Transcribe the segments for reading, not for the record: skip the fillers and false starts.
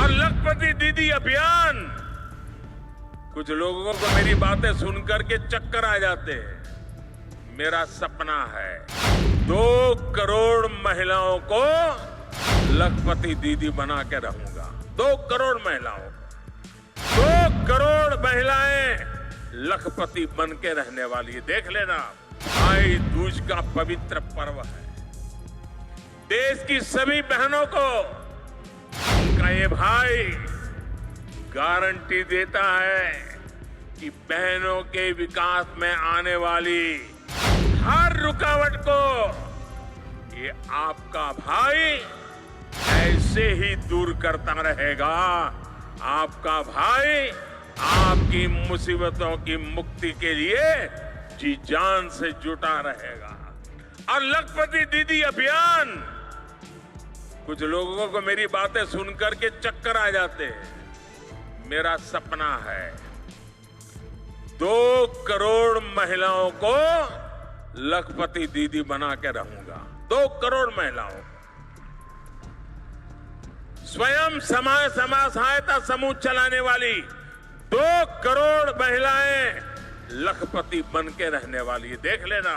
और लखपति दीदी अभियान, कुछ लोगों को मेरी बातें सुनकर के चक्कर आ जाते हैं। मेरा सपना है 2 करोड़ महिलाओं को लखपति दीदी बना के रहूंगा। 2 करोड़ महिलाओं को, 2 करोड़ महिलाएं लखपति बन के रहने वाली है। देख लेना, भाई दूज का पवित्र पर्व है। देश की सभी बहनों को उनका ये भाई गारंटी देता है कि बहनों के विकास में आने वाली हर रुकावट को ये आपका भाई ऐसे ही दूर करता रहेगा। आपका भाई आपकी मुसीबतों की मुक्ति के लिए जी जान से जुटा रहेगा। और लखपति दीदी अभियान, कुछ लोगों को मेरी बातें सुनकर के चक्कर आ जाते हैं। मेरा सपना है 2 करोड़ महिलाओं को लखपति दीदी बना के रहूंगा। 2 करोड़ महिलाओं, स्वयं समाज सहायता समूह चलाने वाली 2 करोड़ महिलाएं लखपति बन के रहने वाली है। देख लेना,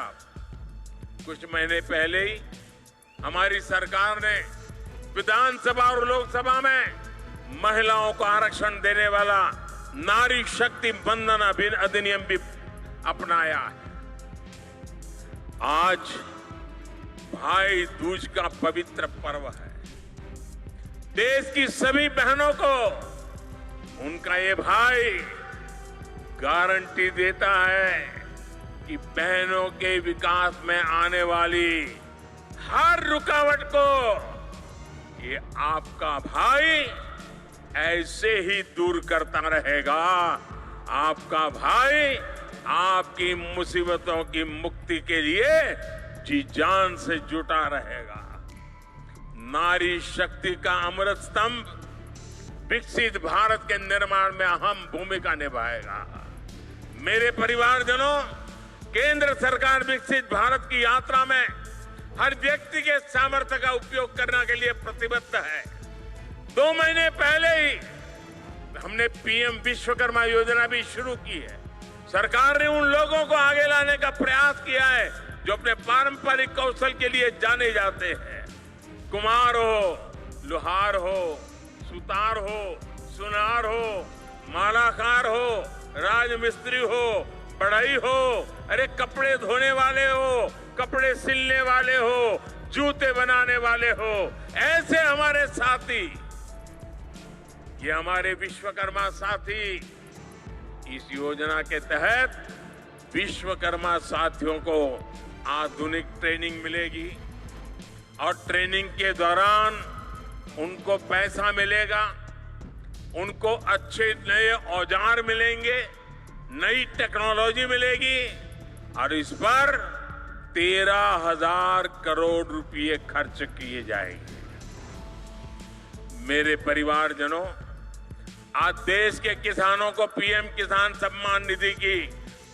कुछ महीने पहले ही हमारी सरकार ने विधानसभा और लोकसभा में महिलाओं को आरक्षण देने वाला नारी शक्ति वंदन अधिनियम भी अपनाया है। आज भाई दूज का पवित्र पर्व है। देश की सभी बहनों को उनका ये भाई गारंटी देता है कि बहनों के विकास में आने वाली हर रुकावट को ये आपका भाई ऐसे ही दूर करता रहेगा। आपका भाई आपकी मुसीबतों की मुक्ति के लिए जी जान से जुटा रहेगा। नारी शक्ति का अमृत स्तंभ विकसित भारत के निर्माण में अहम भूमिका निभाएगा। मेरे परिवारजनों, केंद्र सरकार विकसित भारत की यात्रा में हर व्यक्ति के सामर्थ्य का उपयोग करने के लिए प्रतिबद्ध है। 2 महीने पहले ही हमने पीएम विश्वकर्मा योजना भी शुरू की है। सरकार ने उन लोगों को आगे लाने का प्रयास किया है जो अपने पारंपरिक कौशल के लिए जाने जाते हैं। कुम्हार हो, लोहार हो, सुतार हो, सुनार हो, मालाकार हो, राजमिस्त्री हो, बढ़ई हो, अरे कपड़े धोने वाले हो, कपड़े सिलने वाले हो, जूते बनाने वाले हो, ऐसे हमारे साथी, ये हमारे विश्वकर्मा साथी, इस योजना के तहत विश्वकर्मा साथियों को आधुनिक ट्रेनिंग मिलेगी और ट्रेनिंग के दौरान उनको पैसा मिलेगा, उनको अच्छे नए औजार मिलेंगे, नई टेक्नोलॉजी मिलेगी और इस पर 13,000 करोड़ रुपए खर्च किए जाएंगे। मेरे परिवारजनों, आज देश के किसानों को पीएम किसान सम्मान निधि की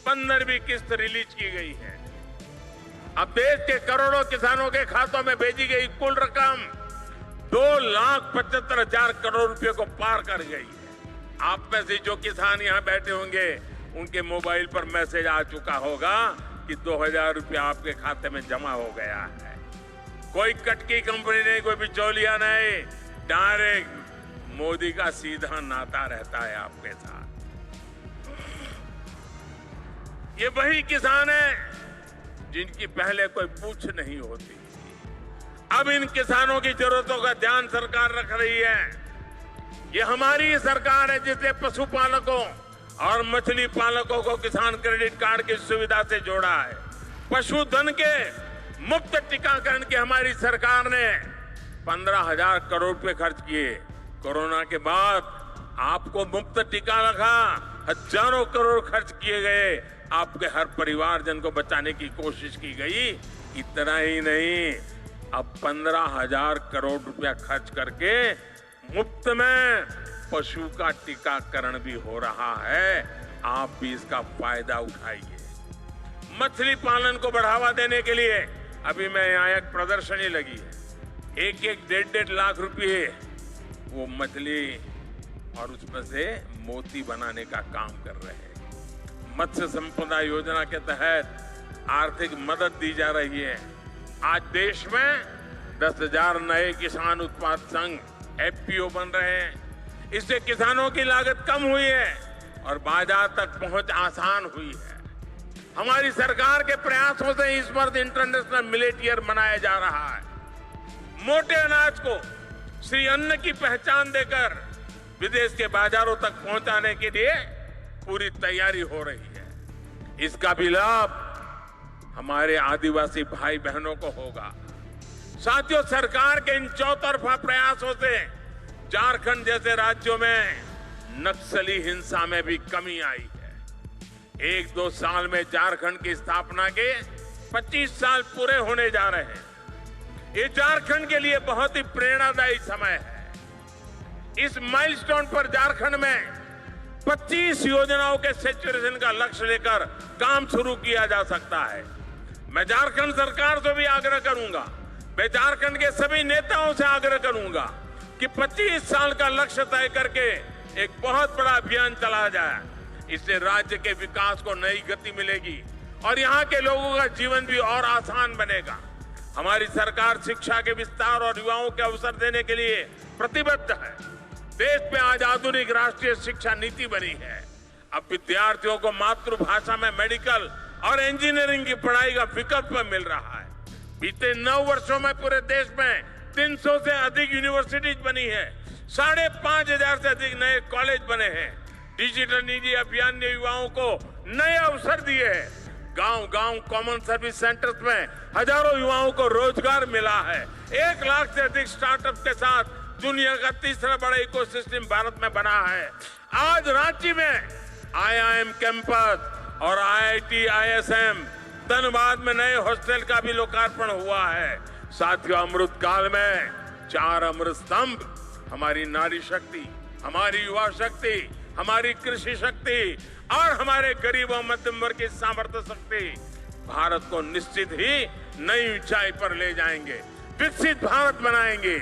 15वीं किस्त रिलीज की गई है। अब देश के करोड़ों किसानों के खातों में भेजी गई कुल रकम 2,75,000 करोड़ रुपए को पार कर गई है। आप में से जो किसान यहां बैठे होंगे, उनके मोबाइल पर मैसेज आ चुका होगा कि 2,000 रुपया आपके खाते में जमा हो गया है। कोई कटकी कंपनी नहीं, कोई बिचौलिया नहीं, डायरेक्ट मोदी का सीधा नाता रहता है आपके साथ। ये वही किसान है जिनकी पहले कोई पूछ नहीं होती। अब इन किसानों की जरूरतों का ध्यान सरकार रख रही है। ये हमारी सरकार है जिसने पशुपालकों और मछली पालकों को किसान क्रेडिट कार्ड की सुविधा से जोड़ा है। पशुधन के मुफ्त टीकाकरण की हमारी सरकार ने 15,000 करोड़ रुपए खर्च किए। कोरोना के बाद आपको मुफ्त टीका लगा, हजारों करोड़ खर्च किए गए, आपके हर परिवारजन को बचाने की कोशिश की गई। इतना ही नहीं, अब 15,000 करोड़ रुपया खर्च करके मुफ्त में पशु का टीकाकरण भी हो रहा है। आप भी इसका फायदा उठाइए। मछली पालन को बढ़ावा देने के लिए अभी मैं यहाँ एक प्रदर्शनी लगी है। 1-1, 1.5 लाख रुपये वो मछली और उसमें से मोती बनाने का काम कर रहे हैं। मत्स्य संपदा योजना के तहत आर्थिक मदद दी जा रही है। आज देश में 10,000 नए किसान उत्पाद संघ एफपीओ बन रहे हैं। इससे किसानों की लागत कम हुई है और बाजार तक पहुंच आसान हुई है। हमारी सरकार के प्रयासों से इस वर्ष इंटरनेशनल मिलेट ईयर मनाया जा रहा है। मोटे अनाज को श्री अन्न की पहचान देकर विदेश के बाजारों तक पहुंचाने के लिए पूरी तैयारी हो रही है। इसका भी लाभ हमारे आदिवासी भाई बहनों को होगा। साथियों, सरकार के इन चौतरफा प्रयासों से झारखंड जैसे राज्यों में नक्सली हिंसा में भी कमी आई है। 1-2 साल में झारखंड की स्थापना के 25 साल पूरे होने जा रहे हैं। ये झारखंड के लिए बहुत ही प्रेरणादायी समय है। इस माइलस्टोन पर झारखंड में 25 योजनाओं के सैचुरेशन का लक्ष्य लेकर काम शुरू किया जा सकता है। मैं झारखंड सरकार से भी आग्रह करूंगा, मैं झारखंड के सभी नेताओं से आग्रह करूंगा कि 25 साल का लक्ष्य तय करके एक बहुत बड़ा अभियान चलाया जाए। इससे राज्य के विकास को नई गति मिलेगी और यहाँ के लोगों का जीवन भी और आसान बनेगा। हमारी सरकार शिक्षा के विस्तार और युवाओं के अवसर देने के लिए प्रतिबद्ध है। देश में आज आधुनिक राष्ट्रीय शिक्षा नीति बनी है। अब विद्यार्थियों को मातृभाषा में मेडिकल और इंजीनियरिंग की पढ़ाई का विकल्प मिल रहा है। बीते 9 वर्षों में पूरे देश में 300 से अधिक यूनिवर्सिटीज बनी है। 5,500 से अधिक नए कॉलेज बने हैं। डिजिटल इंडिया अभियान ने युवाओं को नए अवसर दिए हैं। गांव-गांव कॉमन सर्विस सेंटर्स में हजारों युवाओं को रोजगार मिला है। 1 लाख से अधिक स्टार्टअप के साथ दुनिया का तीसरा बड़ा इकोसिस्टम भारत में बना है। आज रांची में IIM कैंपस और IIT ISM, धनबाद में नए हॉस्टल का भी लोकार्पण हुआ है। साथियों, अमृत काल में 4 अमृत स्तंभ, हमारी नारी शक्ति, हमारी युवा शक्ति, हमारी कृषि शक्ति और हमारे गरीब और मध्यम वर्ग की सामर्थ्य शक्ति भारत को निश्चित ही नई ऊंचाई पर ले जाएंगे, विकसित भारत बनाएंगे।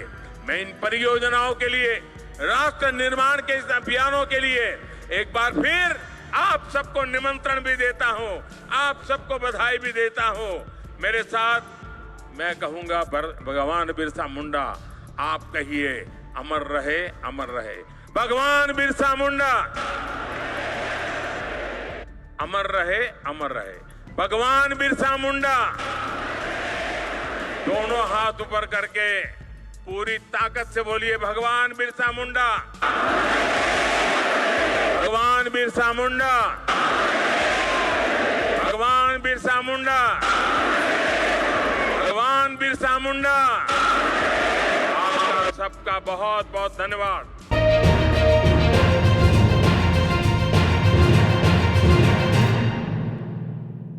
मैं इन परियोजनाओं के लिए, राष्ट्र निर्माण के इस अभियानों के लिए एक बार फिर आप सबको निमंत्रण भी देता हूं, आप सबको बधाई भी देता हूं। मेरे साथ मैं कहूंगा, भगवान बिरसा मुंडा, आप कहिए अमर रहे, अमर रहे। भगवान बिरसा मुंडा अमर रहे, अमर रहे। भगवान बिरसा मुंडा। दोनों हाथ ऊपर करके पूरी ताकत से बोलिए, भगवान बिरसा मुंडा, भगवान बिरसा मुंडा, भगवान बिरसा मुंडा, भगवान बिरसा मुंडा। आपका सबका बहुत बहुत धन्यवाद।